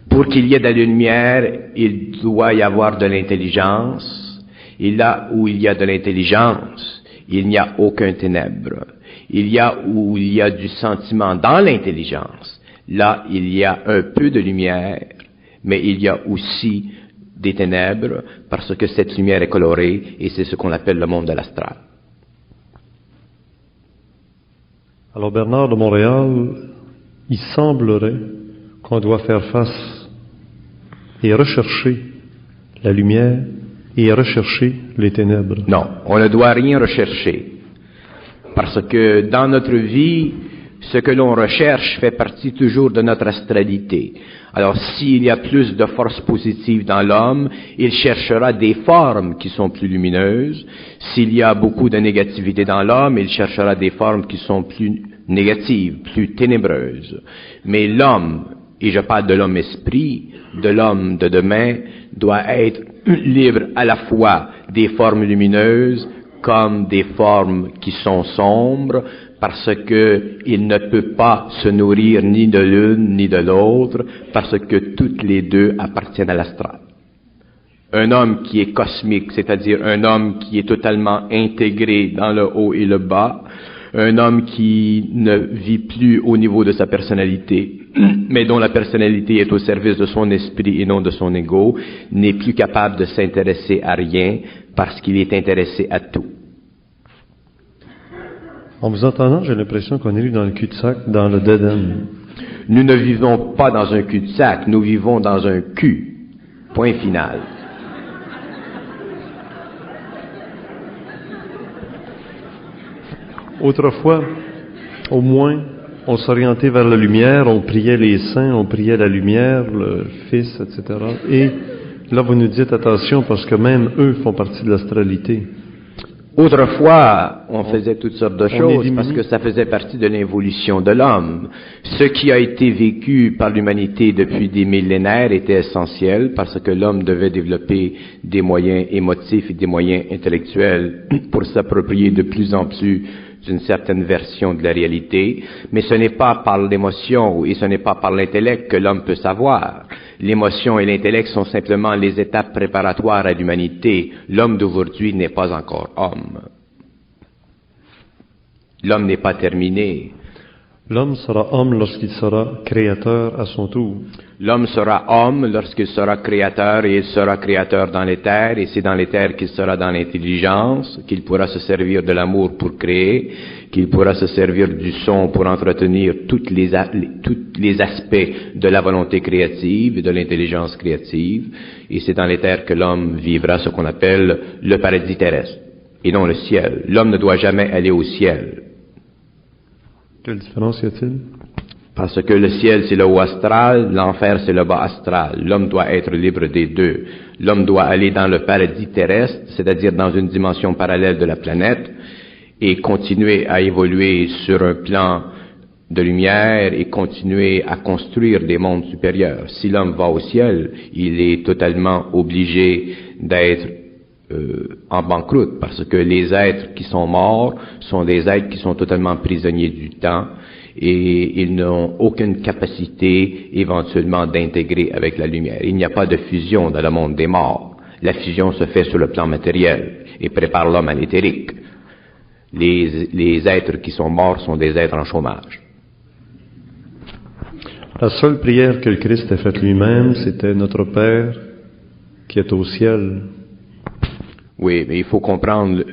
Pour qu'il y ait de la lumière, il doit y avoir de l'intelligence, et là où il y a de l'intelligence, il n'y a aucun ténèbre. Il y a où il y a du sentiment dans l'intelligence. Là, il y a un peu de lumière, mais il y a aussi des ténèbres, parce que cette lumière est colorée, et c'est ce qu'on appelle le monde de l'astral. Alors Bernard de Montréal, il semblerait qu'on doit faire face et rechercher la lumière et rechercher les ténèbres. Non, on ne doit rien rechercher. Parce que dans notre vie, ce que l'on recherche fait partie toujours de notre astralité. Alors s'il y a plus de force positive dans l'homme, il cherchera des formes qui sont plus lumineuses. S'il y a beaucoup de négativité dans l'homme, il cherchera des formes qui sont plus négative, plus ténébreuse. Mais l'homme, et je parle de l'homme-esprit, de l'homme de demain, doit être libre à la fois des formes lumineuses comme des formes qui sont sombres, parce que il ne peut pas se nourrir ni de l'une ni de l'autre, parce que toutes les deux appartiennent à l'astral. Un homme qui est cosmique, c'est-à-dire un homme qui est totalement intégré dans le haut et le bas, un homme qui ne vit plus au niveau de sa personnalité, mais dont la personnalité est au service de son esprit et non de son ego, n'est plus capable de s'intéresser à rien parce qu'il est intéressé à tout. En vous entendant, j'ai l'impression qu'on est dans le cul-de-sac, dans le dead end. Nous ne vivons pas dans un cul-de-sac, nous vivons dans un cul. Point final. Autrefois, au moins, on s'orientait vers la lumière, on priait les saints, on priait la lumière, le Fils, etc. Et là, vous nous dites attention parce que même eux font partie de l'astralité. Autrefois, on faisait toutes sortes de choses parce que ça faisait partie de l'évolution de l'homme. Ce qui a été vécu par l'humanité depuis des millénaires était essentiel parce que l'homme devait développer des moyens émotifs et des moyens intellectuels pour s'approprier de plus en plus d'une certaine version de la réalité, mais ce n'est pas par l'émotion et ce n'est pas par l'intellect que l'homme peut savoir. L'émotion et l'intellect sont simplement les étapes préparatoires à l'humanité. L'homme d'aujourd'hui n'est pas encore homme. L'homme n'est pas terminé. L'homme sera homme lorsqu'il sera créateur à son tour. L'homme sera homme lorsqu'il sera créateur, et il sera créateur dans les terres, et c'est dans les terres qu'il sera dans l'intelligence, qu'il pourra se servir de l'amour pour créer, qu'il pourra se servir du son pour entretenir tous les aspects de la volonté créative et de l'intelligence créative, et c'est dans les terres que l'homme vivra ce qu'on appelle le paradis terrestre, et non le ciel. L'homme ne doit jamais aller au ciel. Quelle différence y a-t-il? Parce que le ciel, c'est le haut astral, l'enfer, c'est le bas astral. L'homme doit être libre des deux. L'homme doit aller dans le paradis terrestre, c'est-à-dire dans une dimension parallèle de la planète, et continuer à évoluer sur un plan de lumière et continuer à construire des mondes supérieurs. Si l'homme va au ciel, il est totalement obligé d'être en banqueroute, parce que les êtres qui sont morts sont des êtres qui sont totalement prisonniers du temps et ils n'ont aucune capacité éventuellement d'intégrer avec la lumière. Il n'y a pas de fusion dans le monde des morts. La fusion se fait sur le plan matériel et prépare l'homme à l'éthérique. Les êtres qui sont morts sont des êtres en chômage. La seule prière que le Christ a faite lui-même, c'était Notre Père qui est au ciel. Oui, mais il faut comprendre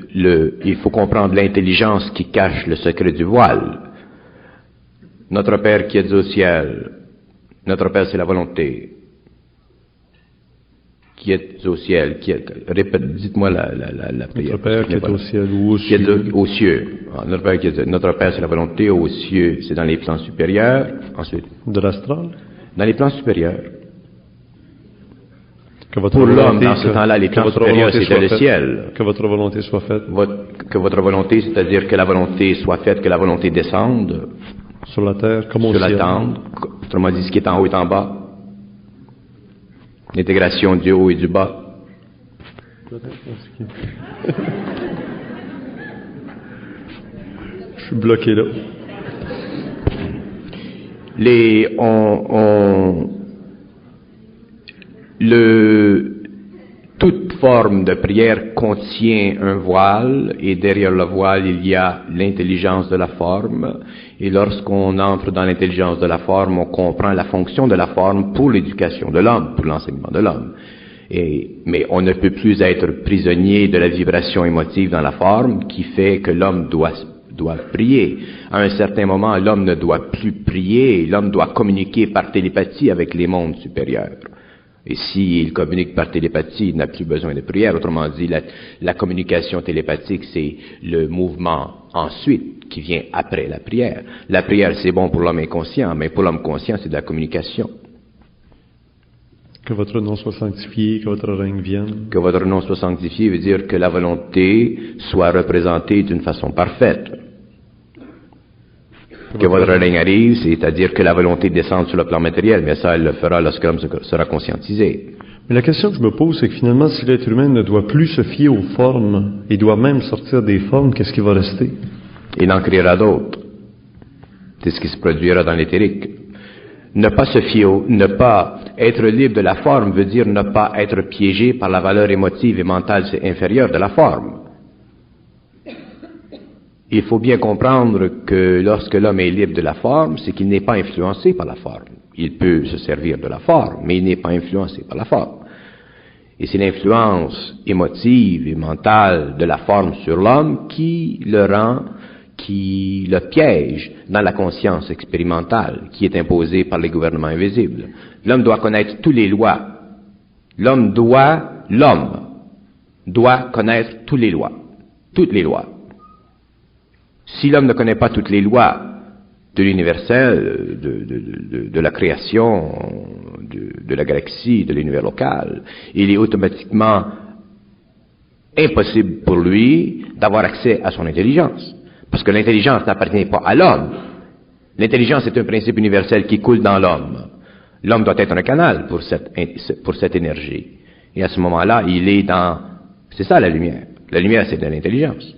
l'intelligence qui cache le secret du voile. Notre Père qui est au ciel. Notre Père, c'est la volonté. Qui est au ciel. Dites-moi la prière. Notre Père qui est au ciel ou aux cieux. Qui est aux cieux. Notre Père, c'est la volonté. Aux cieux, c'est dans les plans supérieurs. Ensuite. De l'astral? Dans les plans supérieurs. Pour l'homme, dans ce temps-là, les plans supérieurs, c'était le ciel. Que votre volonté soit faite. Que votre volonté, c'est-à-dire que la volonté soit faite, que la volonté descende. Sur la terre, comme au ciel. Sur la tente. Autrement dit, ce qui est en haut est en bas. L'intégration du haut et du bas. Je suis bloqué là. Toute forme de prière contient un voile, et derrière le voile, il y a l'intelligence de la forme. Et lorsqu'on entre dans l'intelligence de la forme, on comprend la fonction de la forme pour l'éducation de l'homme, pour l'enseignement de l'homme. Mais on ne peut plus être prisonnier de la vibration émotive dans la forme qui fait que l'homme doit prier. À un certain moment, l'homme ne doit plus prier, l'homme doit communiquer par télépathie avec les mondes supérieurs. Et s'il communique par télépathie, il n'a plus besoin de prière. Autrement dit, la communication télépathique, c'est le mouvement ensuite qui vient après la prière. La prière, c'est bon pour l'homme inconscient, mais pour l'homme conscient, c'est de la communication. Que votre nom soit sanctifié, que votre règne vienne. Que votre nom soit sanctifié veut dire que la volonté soit représentée d'une façon parfaite. que votre règne arrive, c'est-à-dire que la volonté descende sur le plan matériel, mais ça, elle le fera lorsque l'homme sera conscientisé. Mais la question que je me pose, c'est que finalement, si l'être humain ne doit plus se fier aux formes, et doit même sortir des formes, qu'est-ce qui va rester? Il en créera d'autres. C'est ce qui se produira dans l'éthérique. Ne pas se fier, ne pas être libre de la forme veut dire ne pas être piégé par la valeur émotive et mentale inférieure de la forme. Il faut bien comprendre que lorsque l'homme est libre de la forme, c'est qu'il n'est pas influencé par la forme. Il peut se servir de la forme, mais il n'est pas influencé par la forme. Et c'est l'influence émotive et mentale de la forme sur l'homme qui le piège dans la conscience expérimentale qui est imposée par les gouvernements invisibles. L'homme doit connaître toutes les lois. L'homme doit connaître toutes les lois. Toutes les lois. Si l'homme ne connaît pas toutes les lois de l'universel, de la création, de la galaxie, de l'univers local, il est automatiquement impossible pour lui d'avoir accès à son intelligence. Parce que l'intelligence n'appartient pas à l'homme. L'intelligence est un principe universel qui coule dans l'homme. L'homme doit être un canal pour cette énergie. Et à ce moment-là, il est dans... C'est ça la lumière. La lumière, c'est de l'intelligence.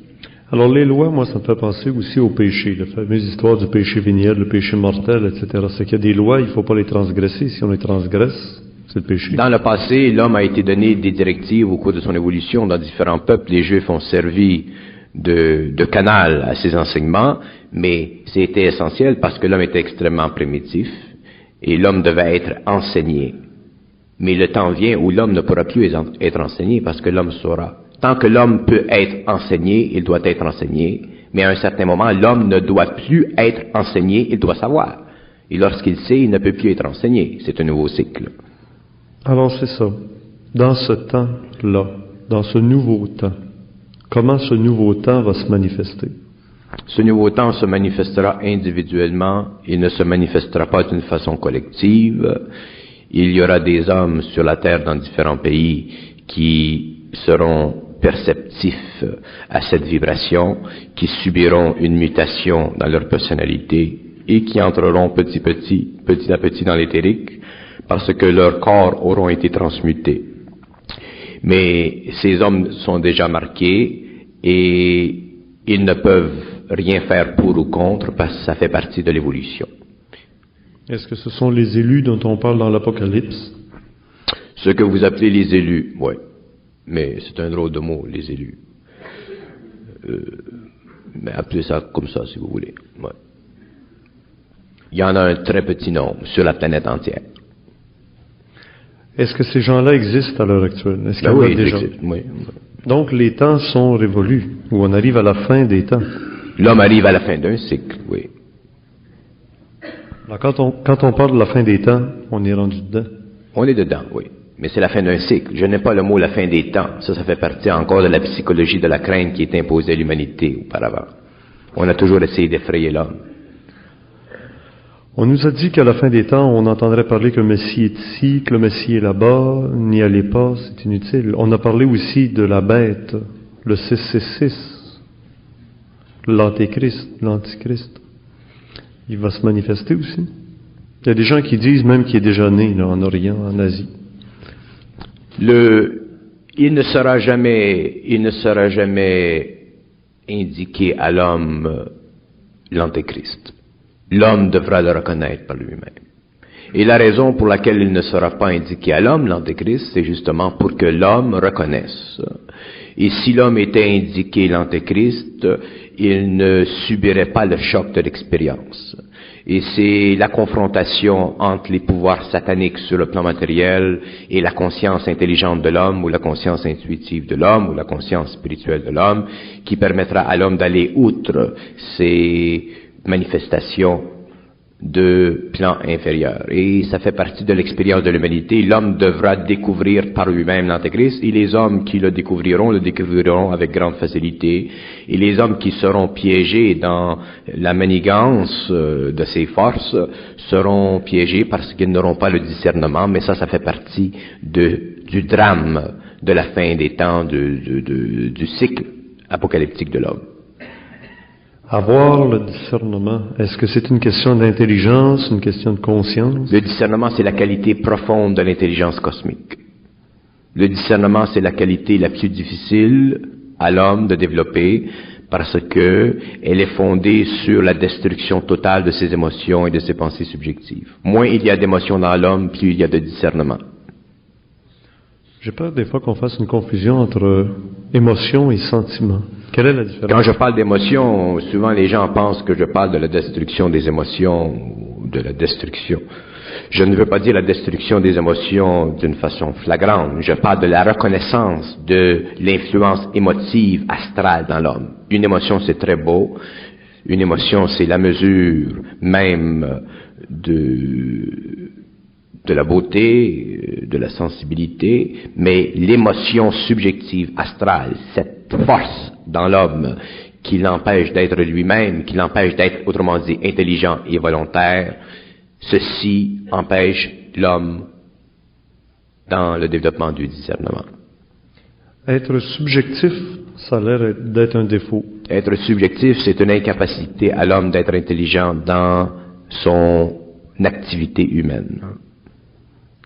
Alors les lois, moi, ça me fait penser aussi au péché, la fameuse histoire du péché véniel, le péché mortel, etc. C'est qu'il y a des lois, il ne faut pas les transgresser. Si on les transgresse, c'est le péché. Dans le passé, l'homme a été donné des directives au cours de son évolution dans différents peuples. Les Juifs ont servi de canal à ces enseignements, mais c'était essentiel parce que l'homme était extrêmement primitif et l'homme devait être enseigné. Mais le temps vient où l'homme ne pourra plus être enseigné parce que l'homme saura. Tant que l'homme peut être enseigné, il doit être enseigné, mais à un certain moment, l'homme ne doit plus être enseigné, il doit savoir. Et lorsqu'il sait, il ne peut plus être enseigné. C'est un nouveau cycle. Alors c'est ça. Dans ce temps-là, dans ce nouveau temps, comment ce nouveau temps va se manifester? Ce nouveau temps se manifestera individuellement, il ne se manifestera pas d'une façon collective. Il y aura des hommes sur la terre dans différents pays qui seront perceptifs à cette vibration, qui subiront une mutation dans leur personnalité et qui entreront petit à petit dans l'éthérique parce que leurs corps auront été transmutés. Mais ces hommes sont déjà marqués et ils ne peuvent rien faire pour ou contre parce que ça fait partie de l'évolution. Est-ce que ce sont les élus dont on parle dans l'Apocalypse? Ce que vous appelez les élus, oui. Mais c'est un drôle de mot, les élus. Mais appelez ça comme ça, si vous voulez. Ouais. Il y en a un très petit nombre sur la planète entière. Est-ce que ces gens-là existent à l'heure actuelle? Est-ce qu'il y en a déjà? Oui. Donc les temps sont révolus, ou on arrive à la fin des temps. L'homme arrive à la fin d'un cycle, oui. Alors quand on parle de la fin des temps, on est rendu dedans. On est dedans, oui. Mais c'est la fin d'un cycle. Je n'aime pas le mot la fin des temps. Ça fait partie encore de la psychologie de la crainte qui est imposée à l'humanité auparavant. On a toujours essayé d'effrayer l'homme. On nous a dit qu'à la fin des temps, on entendrait parler que le Messie est ici, que le Messie est là-bas, n'y allez pas, c'est inutile. On a parlé aussi de la bête, le 666, l'Antichrist. Il va se manifester aussi. Il y a des gens qui disent même qu'il est déjà né là, en Orient, en Asie. Il ne sera jamais indiqué à l'homme l'Antéchrist. L'homme devra le reconnaître par lui-même. Et la raison pour laquelle il ne sera pas indiqué à l'homme l'Antéchrist, c'est justement pour que l'homme reconnaisse. Et si l'homme était indiqué l'Antéchrist, il ne subirait pas le choc de l'expérience. Et c'est la confrontation entre les pouvoirs sataniques sur le plan matériel et la conscience intelligente de l'homme, ou la conscience intuitive de l'homme, ou la conscience spirituelle de l'homme, qui permettra à l'homme d'aller outre ces manifestations de plan inférieur. Et ça fait partie de l'expérience de l'humanité. L'homme devra découvrir par lui-même l'Antéchrist, et les hommes qui le découvriront avec grande facilité. Et les hommes qui seront piégés dans la manigance de ces forces seront piégés parce qu'ils n'auront pas le discernement, mais ça fait partie du drame de la fin des temps, du cycle apocalyptique de l'homme. Avoir le discernement, est-ce que c'est une question d'intelligence, une question de conscience? Le discernement, c'est la qualité profonde de l'intelligence cosmique. Le discernement, c'est la qualité la plus difficile à l'homme de développer parce que elle est fondée sur la destruction totale de ses émotions et de ses pensées subjectives. Moins il y a d'émotions dans l'homme, plus il y a de discernement. J'ai peur des fois qu'on fasse une confusion entre émotion et sentiment. Quelle est la différence? Quand je parle d'émotion, souvent les gens pensent que je parle de la destruction des émotions ou de la destruction. Je ne veux pas dire la destruction des émotions d'une façon flagrante. Je parle de la reconnaissance de l'influence émotive astrale dans l'homme. Une émotion, c'est très beau. Une émotion, c'est la mesure même de la beauté, de la sensibilité, mais l'émotion subjective astrale, cette force dans l'homme qui l'empêche d'être lui-même, qui l'empêche d'être, autrement dit, intelligent et volontaire, ceci empêche l'homme dans le développement du discernement. Être subjectif, ça a l'air d'être un défaut. Être subjectif, c'est une incapacité à l'homme d'être intelligent dans son activité humaine.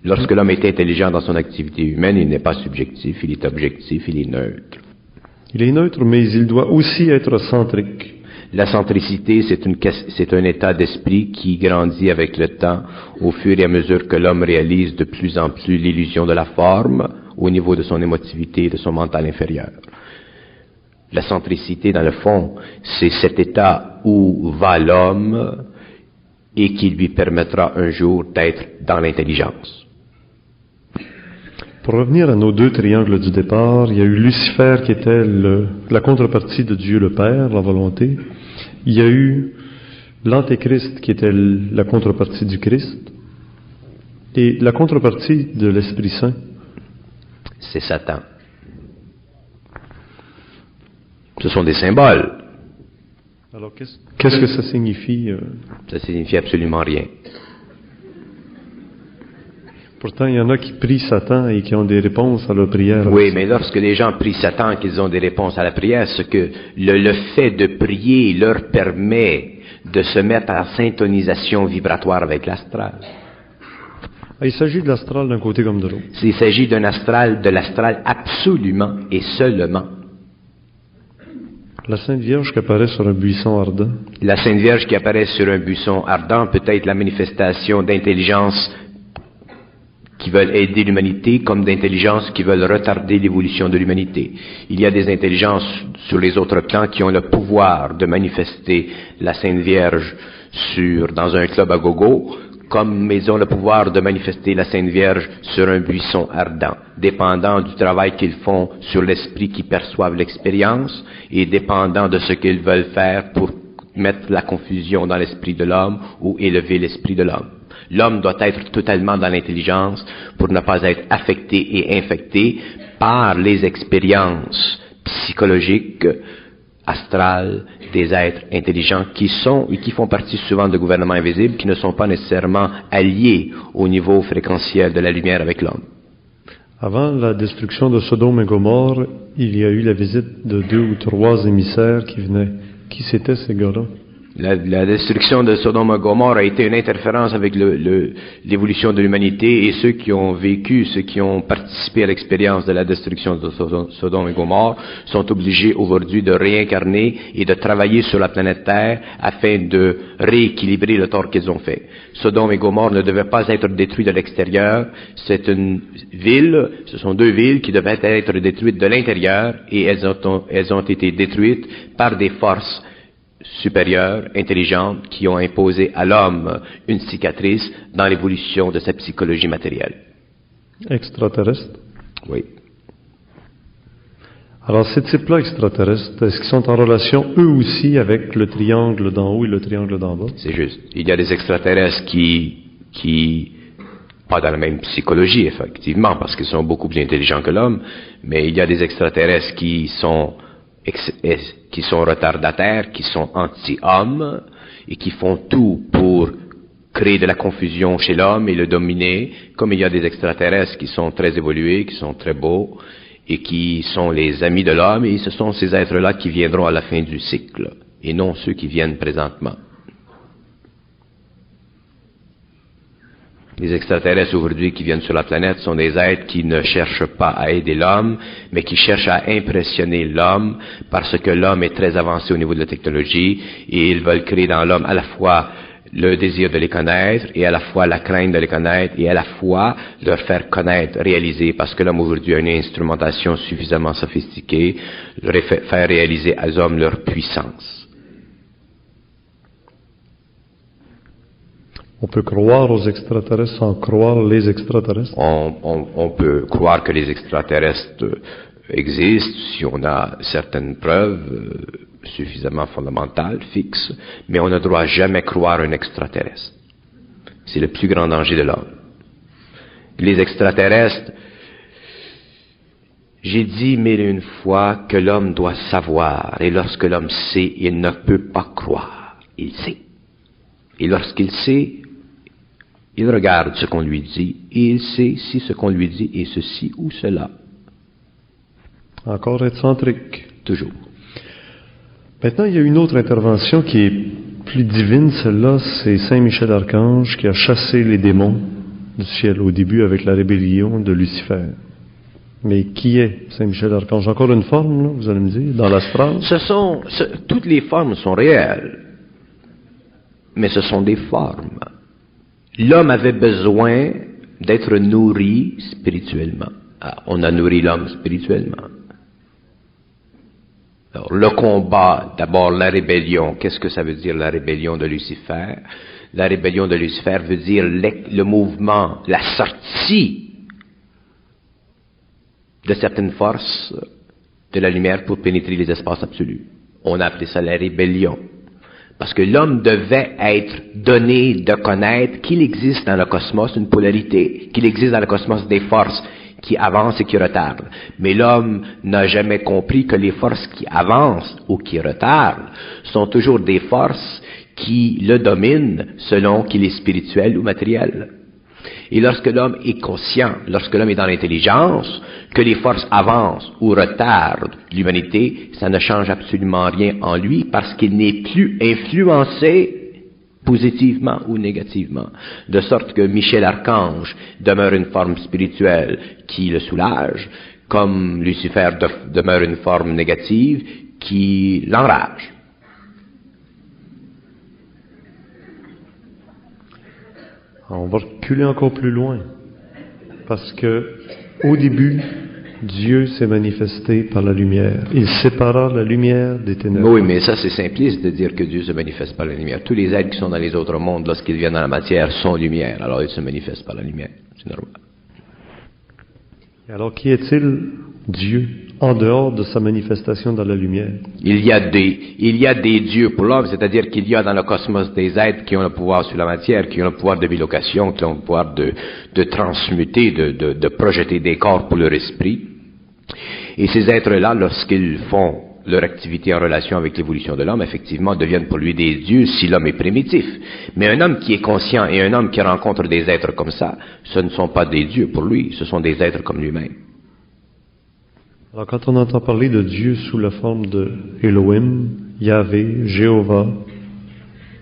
Lorsque l'homme est intelligent dans son activité humaine, il n'est pas subjectif, il est objectif, il est neutre. Il est neutre, mais il doit aussi être centrique. La centricité, c'est un état d'esprit qui grandit avec le temps, au fur et à mesure que l'homme réalise de plus en plus l'illusion de la forme au niveau de son émotivité et de son mental inférieur. La centricité, dans le fond, c'est cet état où va l'homme et qui lui permettra un jour d'être dans l'intelligence. Pour revenir à nos deux triangles du départ, il y a eu Lucifer qui était la contrepartie de Dieu le Père, la volonté. Il y a eu l'Antéchrist qui était la contrepartie du Christ. Et la contrepartie de l'Esprit Saint, c'est Satan. Ce sont des symboles. Alors qu'est-ce que ça signifie? Ça signifie absolument rien. Pourtant, il y en a qui prient Satan et qui ont des réponses à leurs prières. Oui, mais lorsque les gens prient Satan et qu'ils ont des réponses à la prière, ce que le fait de prier leur permet de se mettre en syntonisation vibratoire avec l'astral. Il s'agit de l'astral d'un côté comme de l'autre. Il s'agit de l'astral absolument et seulement. La Sainte Vierge qui apparaît sur un buisson ardent. La Sainte Vierge qui apparaît sur un buisson ardent peut être la manifestation d'intelligence qui veulent aider l'humanité, comme d'intelligences qui veulent retarder l'évolution de l'humanité. Il y a des intelligences sur les autres plans qui ont le pouvoir de manifester la Sainte Vierge dans un club à gogo, comme ils ont le pouvoir de manifester la Sainte Vierge sur un buisson ardent, dépendant du travail qu'ils font sur l'esprit qui perçoivent l'expérience et dépendant de ce qu'ils veulent faire pour mettre la confusion dans l'esprit de l'homme ou élever l'esprit de l'homme. L'homme doit être totalement dans l'intelligence pour ne pas être affecté et infecté par les expériences psychologiques, astrales des êtres intelligents qui sont et qui font partie souvent de gouvernements invisibles qui ne sont pas nécessairement alliés au niveau fréquentiel de la lumière avec l'homme. Avant la destruction de Sodome et Gomorrhe, il y a eu la visite de 2 ou 3 émissaires qui venaient. Qui c'étaient ces gars-là? La destruction de Sodome et Gomorrhe a été une interférence avec l'évolution de l'humanité et ceux qui ont vécu, ceux qui ont participé à l'expérience de la destruction de Sodome et Gomorrhe sont obligés aujourd'hui de réincarner et de travailler sur la planète Terre afin de rééquilibrer le tort qu'ils ont fait. Sodome et Gomorrhe ne devaient pas être détruits de l'extérieur. C'est une ville, ce sont 2 villes qui devaient être détruites de l'intérieur et elles ont été détruites par des forces supérieures, intelligentes, qui ont imposé à l'homme une cicatrice dans l'évolution de sa psychologie matérielle. Extraterrestres? Oui. Alors, ces types-là extraterrestres, est-ce qu'ils sont en relation, eux aussi, avec le triangle d'en haut et le triangle d'en bas? C'est juste. Il y a des extraterrestres qui pas dans la même psychologie, effectivement, parce qu'ils sont beaucoup plus intelligents que l'homme, mais il y a des extraterrestres qui sont retardataires, qui sont anti-hommes et qui font tout pour créer de la confusion chez l'homme et le dominer, comme il y a des extraterrestres qui sont très évolués, qui sont très beaux et qui sont les amis de l'homme, et ce sont ces êtres-là qui viendront à la fin du cycle et non ceux qui viennent présentement. Les extraterrestres aujourd'hui qui viennent sur la planète sont des êtres qui ne cherchent pas à aider l'homme, mais qui cherchent à impressionner l'homme parce que l'homme est très avancé au niveau de la technologie et ils veulent créer dans l'homme à la fois le désir de les connaître et à la fois la crainte de les connaître et à la fois leur faire connaître, réaliser, parce que l'homme aujourd'hui a une instrumentation suffisamment sophistiquée, leur faire réaliser aux hommes leur puissance. On peut croire aux extraterrestres sans croire les extraterrestres. On peut croire que les extraterrestres existent si on a certaines preuves suffisamment fondamentales, fixes, mais on ne doit jamais croire un extraterrestre. C'est le plus grand danger de l'homme. Les extraterrestres, j'ai dit mille et une fois que l'homme doit savoir, et lorsque l'homme sait, il ne peut pas croire. Il sait. Et lorsqu'il sait, il regarde ce qu'on lui dit, et il sait si ce qu'on lui dit est ceci ou cela. Encore excentrique. Toujours. Maintenant, il y a une autre intervention qui est plus divine. Celle-là, c'est Saint Michel Archange qui a chassé les démons du ciel au début avec la rébellion de Lucifer. Mais qui est Saint Michel Archange? Encore une forme, là, vous allez me dire, dans l'astral? Toutes les formes sont réelles, mais ce sont des formes. L'homme avait besoin d'être nourri spirituellement. Alors, on a nourri l'homme spirituellement. Alors, le combat, d'abord la rébellion. Qu'est-ce que ça veut dire la rébellion de Lucifer? La rébellion de Lucifer veut dire le mouvement, la sortie de certaines forces de la lumière pour pénétrer les espaces absolus. On a appelé ça la rébellion. Parce que l'homme devait être donné de connaître qu'il existe dans le cosmos une polarité, qu'il existe dans le cosmos des forces qui avancent et qui retardent. Mais l'homme n'a jamais compris que les forces qui avancent ou qui retardent sont toujours des forces qui le dominent selon qu'il est spirituel ou matériel. Et lorsque l'homme est conscient, lorsque l'homme est dans l'intelligence, que les forces avancent ou retardent l'humanité, ça ne change absolument rien en lui parce qu'il n'est plus influencé positivement ou négativement. De sorte que Michel Archange demeure une forme spirituelle qui le soulage, comme Lucifer demeure une forme négative qui l'enrage. On va reculer encore plus loin. Parce que, au début, Dieu s'est manifesté par la lumière. Il sépara la lumière des ténèbres. Oui, mais ça c'est simpliste de dire que Dieu se manifeste par la lumière. Tous les êtres qui sont dans les autres mondes, lorsqu'ils viennent dans la matière, sont lumière. Alors ils se manifestent par la lumière. C'est normal. Alors qui est-il, Dieu, en dehors de sa manifestation dans la lumière? Il y a des dieux pour l'homme, c'est-à-dire qu'il y a dans le cosmos des êtres qui ont le pouvoir sur la matière, qui ont le pouvoir de bilocation, qui ont le pouvoir de transmuter, de projeter des corps pour leur esprit. Et ces êtres-là, lorsqu'ils font leur activité en relation avec l'évolution de l'homme, effectivement, deviennent pour lui des dieux si l'homme est primitif. Mais un homme qui est conscient et un homme qui rencontre des êtres comme ça, ce ne sont pas des dieux pour lui, ce sont des êtres comme lui-même. Alors quand on entend parler de Dieu sous la forme de Elohim, Yahvé, Jéhovah,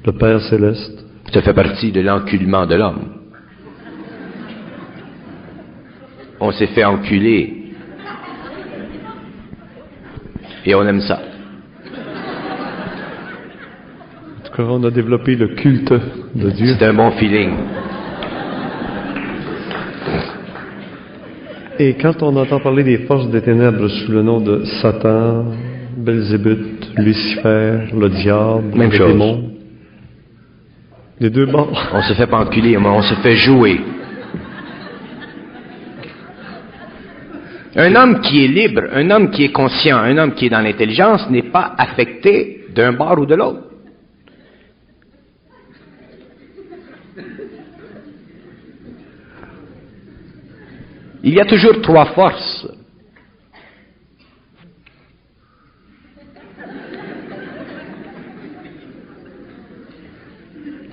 le Père Céleste, ça fait partie de l'enculement de l'homme. On s'est fait enculer. Et on aime ça. En tout cas, on a développé le culte de Dieu. C'est un bon feeling. Et quand on entend parler des forces des ténèbres sous le nom de Satan, Belzébuth, Lucifer, le diable, même les chose. démons, les deux bords. On se fait pas enculer, mais on se fait jouer. Un homme qui est libre, un homme qui est conscient, un homme qui est dans l'intelligence n'est pas affecté d'un bord ou de l'autre. Il y a toujours trois forces.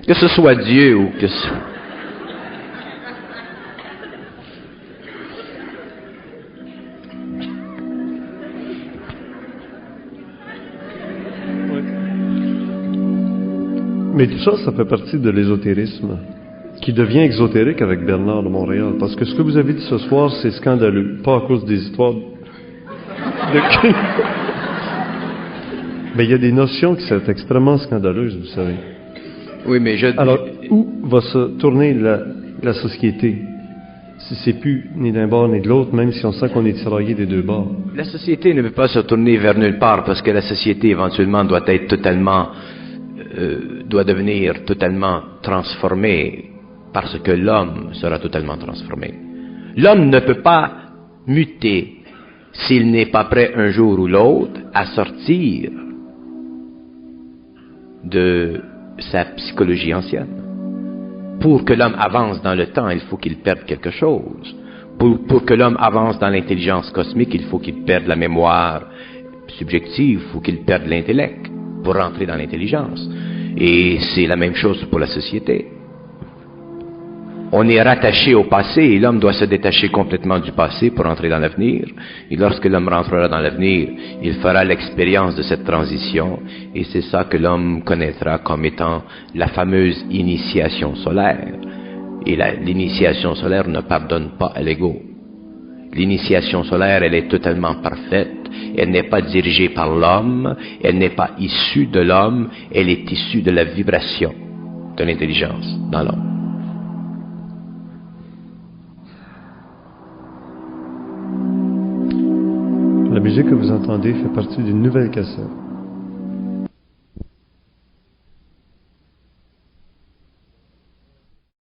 Que ce soit Dieu ou que ce... Mais tout ça, ça fait partie de l'ésotérisme, qui devient exotérique avec Bernard de Montréal. Parce que ce que vous avez dit ce soir, c'est scandaleux. Pas à cause des histoires de... Mais il y a des notions qui sont extrêmement scandaleuses, vous savez. Oui, mais Alors, où va se tourner la société si c'est plus ni d'un bord ni de l'autre, même si on sent qu'on est tiraillé des deux bords? La société ne peut pas se tourner vers nulle part parce que la société éventuellement doit devenir totalement transformée parce que l'homme sera totalement transformé. L'homme ne peut pas muter s'il n'est pas prêt un jour ou l'autre à sortir de sa psychologie ancienne. Pour que l'homme avance dans le temps, il faut qu'il perde quelque chose. Pour que l'homme avance dans l'intelligence cosmique, il faut qu'il perde la mémoire subjective, il faut qu'il perde l'intellect pour rentrer dans l'intelligence. Et c'est la même chose pour la société. On est rattaché au passé et l'homme doit se détacher complètement du passé pour entrer dans l'avenir. Et lorsque l'homme rentrera dans l'avenir, il fera l'expérience de cette transition et c'est ça que l'homme connaîtra comme étant la fameuse initiation solaire. Et l'initiation solaire ne pardonne pas à l'ego. L'initiation solaire, elle est totalement parfaite. Elle n'est pas dirigée par l'homme, elle n'est pas issue de l'homme, elle est issue de la vibration de l'intelligence dans l'homme. La musique que vous entendez fait partie d'une nouvelle cassette.